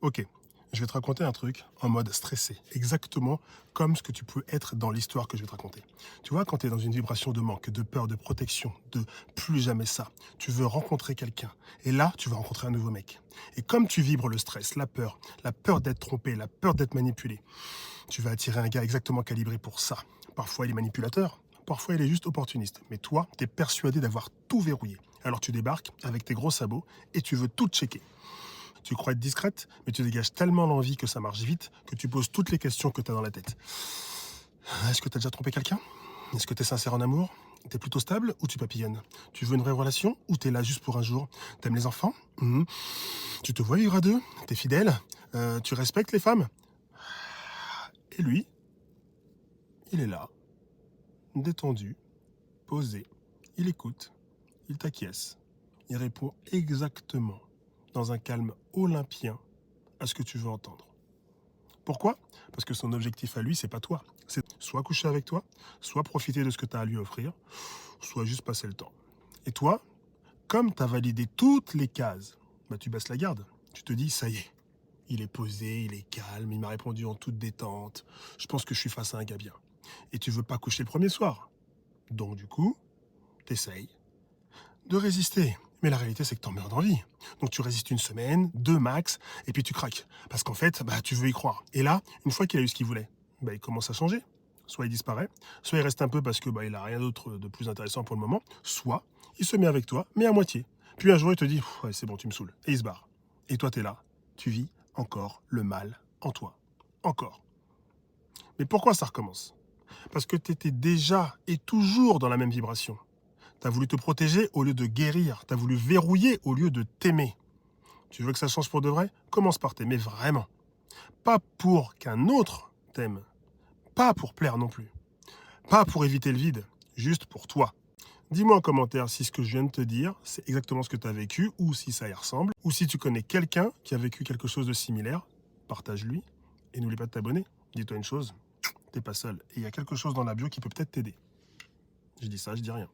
Ok, je vais te raconter un truc en mode stressé, exactement comme ce que tu peux être dans l'histoire que je vais te raconter. Tu vois, quand tu es dans une vibration de manque, de peur, de protection, de plus jamais ça, tu veux rencontrer quelqu'un, et là, tu vas rencontrer un nouveau mec. Et comme tu vibres le stress, la peur d'être trompé, la peur d'être manipulé, tu vas attirer un gars exactement calibré pour ça. Parfois, il est manipulateur, parfois, il est juste opportuniste, mais toi, tu es persuadé d'avoir tout verrouillé. Alors tu débarques avec tes gros sabots et tu veux tout checker. Tu crois être discrète, mais tu dégages tellement l'envie que ça marche vite que tu poses toutes les questions que tu as dans la tête. Est-ce que tu as déjà trompé quelqu'un? Est-ce que tu es sincère en amour? T'es plutôt stable ou tu papillonnes? Tu veux une vraie relation ou t'es là juste pour un jour? T'aimes les enfants? Tu te vois vivre à deux? T'es fidèle? Tu respectes les femmes? Et lui, il est là, détendu, posé, il écoute, il t'acquiesce, il répond exactement, dans un calme olympien, à ce que tu veux entendre. Pourquoi? Parce que son objectif à lui, c'est pas toi. C'est soit coucher avec toi, soit profiter de ce que tu as à lui offrir, soit juste passer le temps. Et toi, comme tu as validé toutes les cases, bah tu baisses la garde. Tu te dis, ça y est, il est posé, il est calme, il m'a répondu en toute détente. Je pense que je suis face à un gars bien. Et tu veux pas coucher le premier soir. Donc du coup, t'essayes de résister. Mais la réalité, c'est que t'en meurs d'envie. Donc tu résistes une semaine, deux max, et puis tu craques. Parce qu'en fait, bah, tu veux y croire. Et là, une fois qu'il a eu ce qu'il voulait, bah, il commence à changer. Soit il disparaît, soit il reste un peu parce que bah, il a rien d'autre de plus intéressant pour le moment, soit il se met avec toi, mais à moitié. Puis un jour, il te dit, ouais, c'est bon, tu me saoules. Et il se barre. Et toi, t'es là. Tu vis encore le mal en toi. Encore. Mais pourquoi ça recommence? Parce que tu étais déjà et toujours dans la même vibration. Tu as voulu te protéger au lieu de guérir. Tu as voulu verrouiller au lieu de t'aimer. Tu veux que ça change pour de vrai? Commence par t'aimer vraiment. Pas pour qu'un autre t'aime. Pas pour plaire non plus. Pas pour éviter le vide. Juste pour toi. Dis-moi en commentaire si ce que je viens de te dire, c'est exactement ce que tu as vécu, ou si ça y ressemble, ou si tu connais quelqu'un qui a vécu quelque chose de similaire. Partage-lui. Et n'oublie pas de t'abonner. Dis-toi une chose, t'es pas seul. Et il y a quelque chose dans la bio qui peut peut-être t'aider. Je dis ça, je dis rien.